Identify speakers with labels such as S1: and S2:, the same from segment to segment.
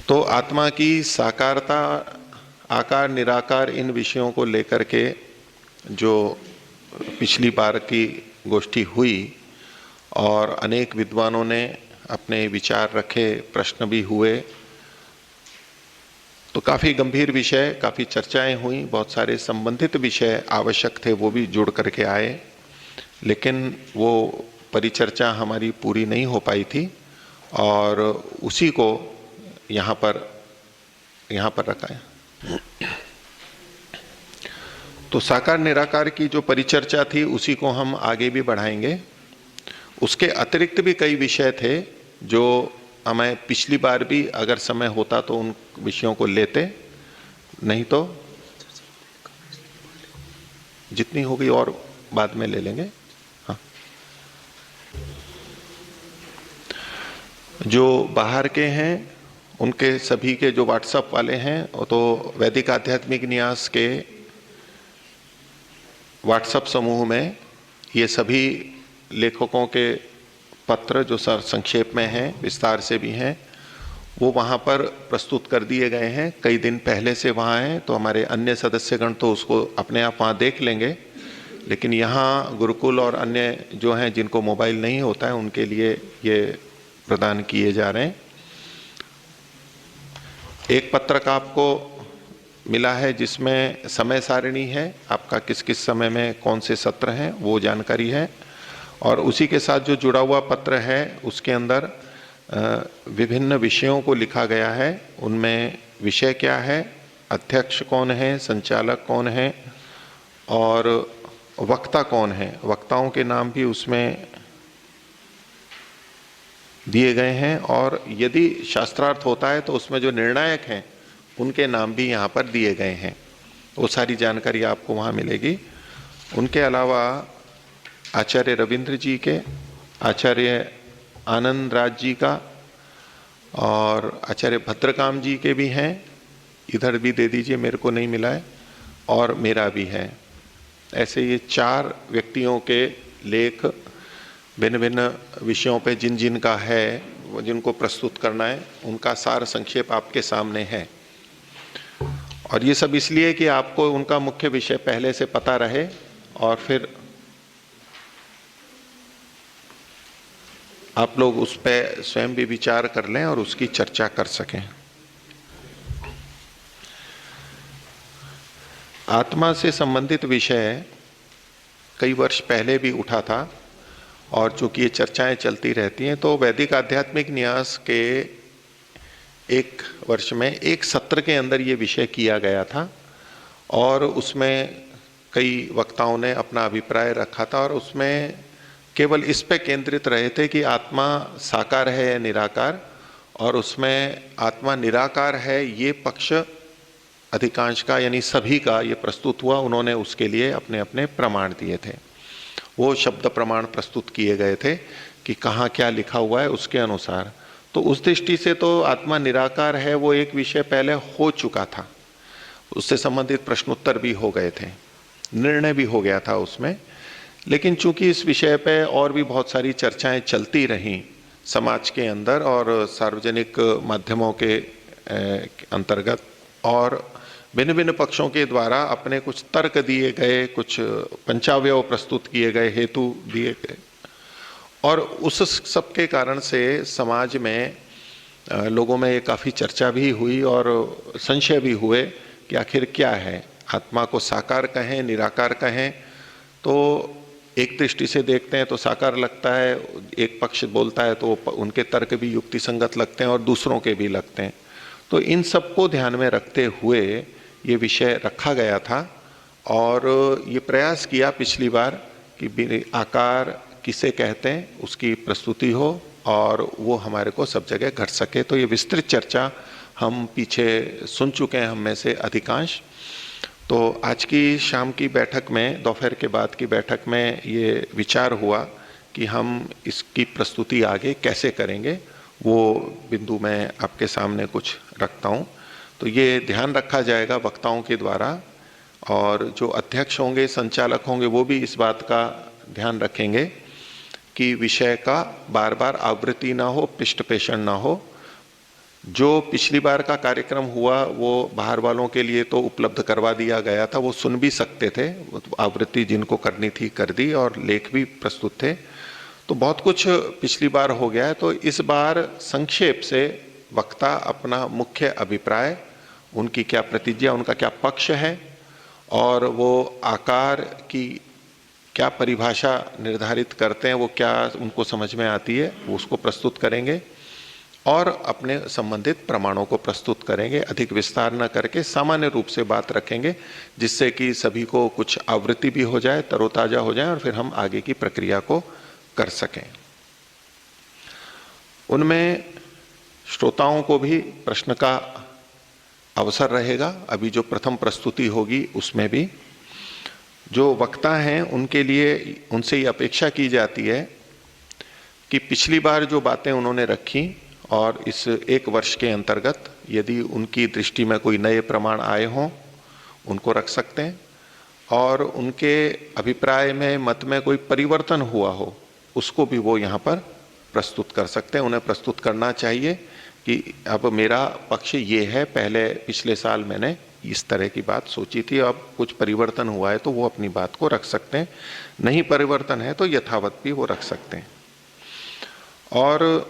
S1: तो आत्मा की साकारता, आकार निराकार, इन विषयों को लेकर के जो पिछली बार की गोष्ठी हुई और अनेक विद्वानों ने अपने विचार रखे, प्रश्न भी हुए, तो काफ़ी गंभीर विषय, काफ़ी चर्चाएं हुई, बहुत सारे संबंधित विषय आवश्यक थे वो भी जुड़ करके आए, लेकिन वो परिचर्चा हमारी पूरी नहीं हो पाई थी और उसी को यहाँ पर रखा है। तो साकार निराकार की जो परिचर्चा थी उसी को हम आगे भी बढ़ाएंगे। उसके अतिरिक्त भी कई विषय थे जो हमें पिछली बार भी अगर समय होता तो उन विषयों को लेते, नहीं तो जितनी होगी और बाद में ले लेंगे। हाँ, जो बाहर के हैं उनके सभी के जो व्हाट्सएप वाले हैं तो वैदिक आध्यात्मिक न्यास के व्हाट्सएप समूह में ये सभी लेखकों के पत्र जो सर संक्षेप में हैं, विस्तार से भी हैं, वो वहाँ पर प्रस्तुत कर दिए गए हैं। कई दिन पहले से वहाँ हैं, तो हमारे अन्य सदस्यगण तो उसको अपने आप वहाँ देख लेंगे, लेकिन यहाँ गुरुकुल और अन्य जो हैं जिनको मोबाइल नहीं होता है उनके लिए ये प्रदान किए जा रहे हैं। एक पत्रक आपको मिला है जिसमें समय सारिणी है, आपका किस किस समय में कौन से सत्र हैं वो जानकारी है, और उसी के साथ जो जुड़ा हुआ पत्र है उसके अंदर विभिन्न विषयों को लिखा गया है। उनमें विषय क्या है, अध्यक्ष कौन है, संचालक कौन है और वक्ता कौन है, वक्ताओं के नाम भी उसमें दिए गए हैं, और यदि शास्त्रार्थ होता है तो उसमें जो निर्णायक हैं उनके नाम भी यहाँ पर दिए गए हैं। वो सारी जानकारी आपको वहाँ मिलेगी। उनके अलावा आचार्य रविंद्र जी के, आचार्य आनंद राज जी का और आचार्य भद्रकाम जी के भी हैं, इधर भी दे दीजिए, मेरे को नहीं मिला है, और मेरा भी है। ऐसे ये 4 व्यक्तियों के लेख भिन्न भिन्न विषयों पे जिन जिन का है, वो जिनको प्रस्तुत करना है, उनका सार संक्षेप आपके सामने है। और ये सब इसलिए कि आपको उनका मुख्य विषय पहले से पता रहे और फिर आप लोग उस पर स्वयं भी विचार कर लें और उसकी चर्चा कर सकें। आत्मा से संबंधित विषय कई वर्ष पहले भी उठा था और चूंकि ये चर्चाएं चलती रहती हैं, तो वैदिक आध्यात्मिक न्यास के एक वर्ष में एक सत्र के अंदर ये विषय किया गया था और उसमें कई वक्ताओं ने अपना अभिप्राय रखा था और उसमें केवल इस पे केंद्रित रहे थे कि आत्मा साकार है या निराकार, और उसमें आत्मा निराकार है ये पक्ष अधिकांश का यानी सभी का ये प्रस्तुत हुआ। उन्होंने उसके लिए अपने अपने प्रमाण दिए थे, वो शब्द प्रमाण प्रस्तुत किए गए थे कि कहाँ क्या लिखा हुआ है उसके अनुसार। तो उस दृष्टि से तो आत्मा निराकार है वो एक विषय पहले हो चुका था, उससे संबंधित प्रश्नोत्तर भी हो गए थे, निर्णय भी हो गया था उसमें। लेकिन चूंकि इस विषय पे और भी बहुत सारी चर्चाएं चलती रहीं समाज के अंदर और सार्वजनिक माध्यमों के अंतर्गत, और भिन्न भिन्न पक्षों के द्वारा अपने कुछ तर्क दिए गए, कुछ पंचावयव प्रस्तुत किए गए, हेतु दिए गए, और उस सब के कारण से समाज में लोगों में ये काफ़ी चर्चा भी हुई और संशय भी हुए कि आखिर क्या है, आत्मा को साकार कहें निराकार कहें। तो एक दृष्टि से देखते हैं तो साकार लगता है, एक पक्ष बोलता है तो उनके तर्क भी युक्ति संगत लगते हैं और दूसरों के भी लगते हैं। तो इन सबको ध्यान में रखते हुए ये विषय रखा गया था और ये प्रयास किया पिछली बार कि आकार किसे कहते हैं उसकी प्रस्तुति हो और वो हमारे को सब जगह घट सके। तो ये विस्तृत चर्चा हम पीछे सुन चुके हैं, हम में से अधिकांश। तो आज की शाम की बैठक में, दोपहर के बाद की बैठक में ये विचार हुआ कि हम इसकी प्रस्तुति आगे कैसे करेंगे, वो बिंदु मैं आपके सामने कुछ रखता हूँ। तो ये ध्यान रखा जाएगा वक्ताओं के द्वारा, और जो अध्यक्ष होंगे, संचालक होंगे, वो भी इस बात का ध्यान रखेंगे कि विषय का बार बार आवृत्ति ना हो, पृष्ठ पेषण ना हो। जो पिछली बार का कार्यक्रम हुआ वो बाहर वालों के लिए तो उपलब्ध करवा दिया गया था, वो सुन भी सकते थे, आवृत्ति जिनको करनी थी कर दी और लेख भी प्रस्तुत थे। तो बहुत कुछ पिछली बार हो गया है। तो इस बार संक्षेप से वक्ता अपना मुख्य अभिप्राय, उनकी क्या प्रतिज्ञा, उनका क्या पक्ष है और वो आकार की क्या परिभाषा निर्धारित करते हैं, वो क्या उनको समझ में आती है, वो उसको प्रस्तुत करेंगे और अपने संबंधित प्रमाणों को प्रस्तुत करेंगे। अधिक विस्तार न करके सामान्य रूप से बात रखेंगे, जिससे कि सभी को कुछ आवृत्ति भी हो जाए, तरोताजा हो जाए और फिर हम आगे की प्रक्रिया को कर सकें। उनमें श्रोताओं को भी प्रश्न का अवसर रहेगा। अभी जो प्रथम प्रस्तुति होगी उसमें भी जो वक्ता हैं उनके लिए उनसे ये अपेक्षा की जाती है कि पिछली बार जो बातें उन्होंने रखी और इस एक वर्ष के अंतर्गत यदि उनकी दृष्टि में कोई नए प्रमाण आए हों उनको रख सकते हैं, और उनके अभिप्राय में मत में कोई परिवर्तन हुआ हो उसको भी वो यहाँ पर प्रस्तुत कर सकते हैं। उन्हें प्रस्तुत करना चाहिए कि अब मेरा पक्ष ये है, पहले पिछले साल मैंने इस तरह की बात सोची थी, अब कुछ परिवर्तन हुआ है तो वो अपनी बात को रख सकते हैं, नहीं परिवर्तन है तो यथावत भी वो रख सकते हैं। और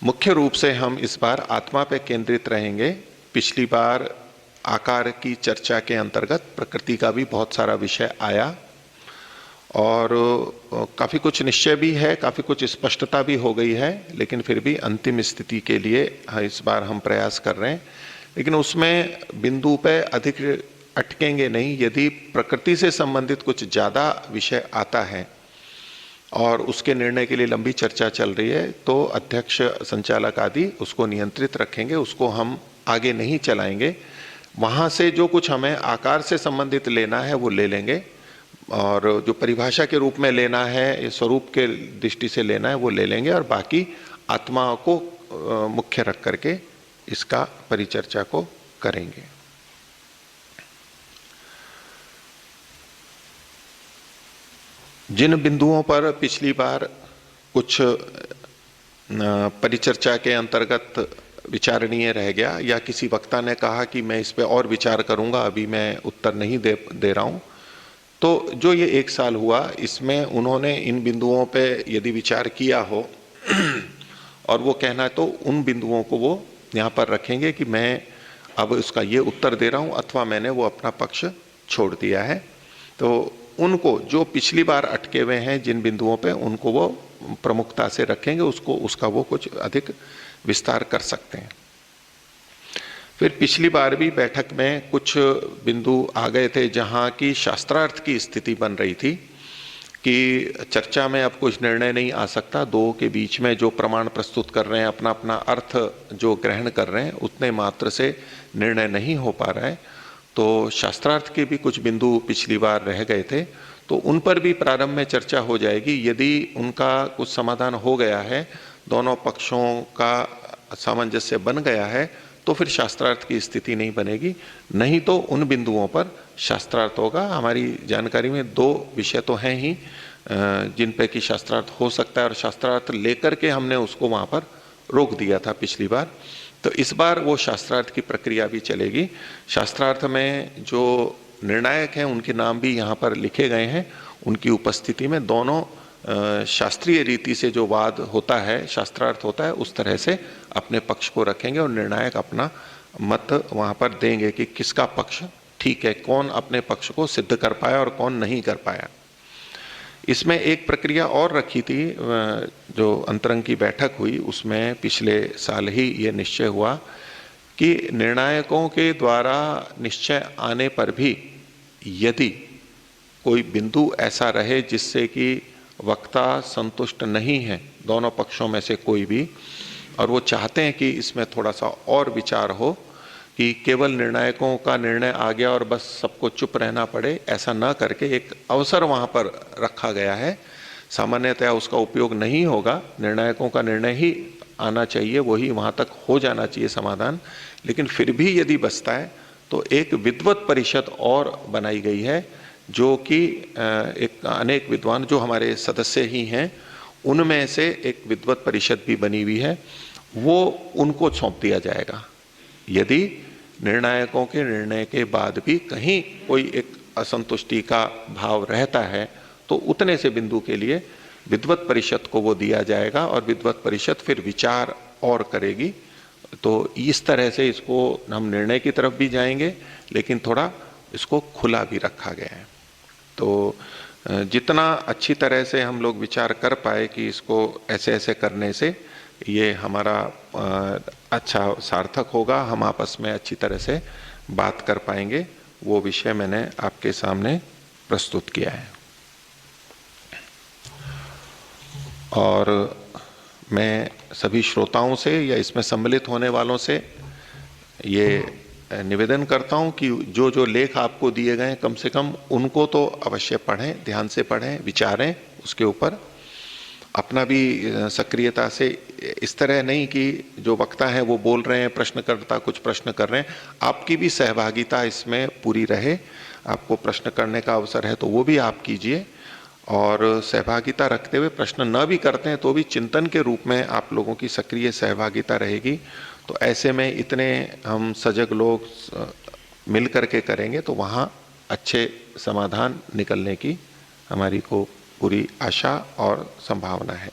S1: मुख्य रूप से हम इस बार आत्मा पे केंद्रित रहेंगे। पिछली बार आकार की चर्चा के अंतर्गत प्रकृति का भी बहुत सारा विषय आया और काफ़ी कुछ निश्चय भी है, काफ़ी कुछ स्पष्टता भी हो गई है, लेकिन फिर भी अंतिम स्थिति के लिए इस बार हम प्रयास कर रहे हैं। लेकिन उसमें बिंदु पे अधिक अटकेंगे नहीं। यदि प्रकृति से संबंधित कुछ ज़्यादा विषय आता है और उसके निर्णय के लिए लंबी चर्चा चल रही है तो अध्यक्ष, संचालक आदि उसको नियंत्रित रखेंगे, उसको हम आगे नहीं चलाएंगे। वहाँ से जो कुछ हमें आकार से संबंधित लेना है वो ले लेंगे और जो परिभाषा के रूप में लेना है, स्वरूप के दृष्टि से लेना है वो ले लेंगे, और बाकी आत्मा को मुख्य रख करके इसका परिचर्चा को करेंगे। जिन बिंदुओं पर पिछली बार कुछ परिचर्चा के अंतर्गत विचारणीय रह गया या किसी वक्ता ने कहा कि मैं इस पे और विचार करूंगा, अभी मैं उत्तर नहीं दे रहा हूं, तो जो ये एक साल हुआ इसमें उन्होंने इन बिंदुओं पे यदि विचार किया हो और वो कहना है तो उन बिंदुओं को वो यहाँ पर रखेंगे कि मैं अब उसका ये उत्तर दे रहा हूँ अथवा मैंने वो अपना पक्ष छोड़ दिया है। तो उनको जो पिछली बार अटके हुए हैं जिन बिंदुओं पे, उनको वो प्रमुखता से रखेंगे, उसका वो कुछ अधिक विस्तार कर सकते हैं। फिर पिछली बार भी बैठक में कुछ बिंदु आ गए थे जहाँ की शास्त्रार्थ की स्थिति बन रही थी कि चर्चा में अब कुछ निर्णय नहीं आ सकता, दो के बीच में जो प्रमाण प्रस्तुत कर रहे हैं, अपना अपना अर्थ जो ग्रहण कर रहे हैं, उतने मात्र से निर्णय नहीं हो पा रहा है। तो शास्त्रार्थ के भी कुछ बिंदु पिछली बार रह गए थे, तो उन पर भी प्रारंभ में चर्चा हो जाएगी। यदि उनका कुछ समाधान हो गया है, दोनों पक्षों का सामंजस्य बन गया है, तो फिर शास्त्रार्थ की स्थिति नहीं बनेगी, नहीं तो उन बिंदुओं पर शास्त्रार्थ होगा। हमारी जानकारी में दो विषय तो हैं ही जिन पे कि शास्त्रार्थ हो सकता है, और शास्त्रार्थ लेकर के हमने उसको वहाँ पर रोक दिया था पिछली बार। तो इस बार वो शास्त्रार्थ की प्रक्रिया भी चलेगी। शास्त्रार्थ में जो निर्णायक हैं उनके नाम भी यहाँ पर लिखे गए हैं, उनकी उपस्थिति में दोनों शास्त्रीय रीति से जो वाद होता है, शास्त्रार्थ होता है, उस तरह से अपने पक्ष को रखेंगे और निर्णायक अपना मत वहाँ पर देंगे कि किसका पक्ष ठीक है, कौन अपने पक्ष को सिद्ध कर पाया और कौन नहीं कर पाया। इसमें एक प्रक्रिया और रखी थी, जो अंतरंग की बैठक हुई उसमें पिछले साल ही ये निश्चय हुआ कि निर्णायकों के द्वारा निश्चय आने पर भी यदि कोई बिंदु ऐसा रहे जिससे कि वक्ता संतुष्ट नहीं है, दोनों पक्षों में से कोई भी, और वो चाहते हैं कि इसमें थोड़ा सा और विचार हो, कि केवल निर्णायकों का निर्णय आ गया और बस सबको चुप रहना पड़े, ऐसा ना करके एक अवसर वहाँ पर रखा गया है। सामान्यतया उसका उपयोग नहीं होगा, निर्णायकों का निर्णय ही आना चाहिए, वही वहाँ तक हो जाना चाहिए समाधान। लेकिन फिर भी यदि बचता है तो एक विद्वत परिषद और बनाई गई है, जो कि एक अनेक विद्वान जो हमारे सदस्य ही हैं उनमें से एक विद्वत परिषद भी बनी हुई है। वो उनको सौंप दिया जाएगा। यदि निर्णायकों के निर्णय के बाद भी कहीं कोई एक असंतुष्टि का भाव रहता है तो उतने से बिंदु के लिए विद्वत परिषद को वो दिया जाएगा और विद्वत परिषद फिर विचार और करेगी। तो इस तरह से इसको हम निर्णय की तरफ भी जाएंगे, लेकिन थोड़ा इसको खुला भी रखा गया है। तो जितना अच्छी तरह से हम लोग विचार कर पाए कि इसको ऐसे ऐसे करने से ये हमारा अच्छा सार्थक होगा, हम आपस में अच्छी तरह से बात कर पाएंगे, वो विषय मैंने आपके सामने प्रस्तुत किया है। और मैं सभी श्रोताओं से या इसमें सम्मिलित होने वालों से ये निवेदन करता हूं कि जो जो लेख आपको दिए गए कम से कम उनको तो अवश्य पढ़ें, ध्यान से पढ़ें, विचारें उसके ऊपर, अपना भी सक्रियता से, इस तरह नहीं कि जो वक्ता है वो बोल रहे हैं, प्रश्नकर्ता कुछ प्रश्न कर रहे हैं, आपकी भी सहभागिता इसमें पूरी रहे। आपको प्रश्न करने का अवसर है तो वो भी आप कीजिए, और सहभागिता रखते हुए प्रश्न न भी करते हैं तो भी चिंतन के रूप में आप लोगों की सक्रिय सहभागिता रहेगी। तो ऐसे में इतने हम सजग लोग मिल करके करेंगे तो वहाँ अच्छे समाधान निकलने की हमारी को पूरी आशा और संभावना है।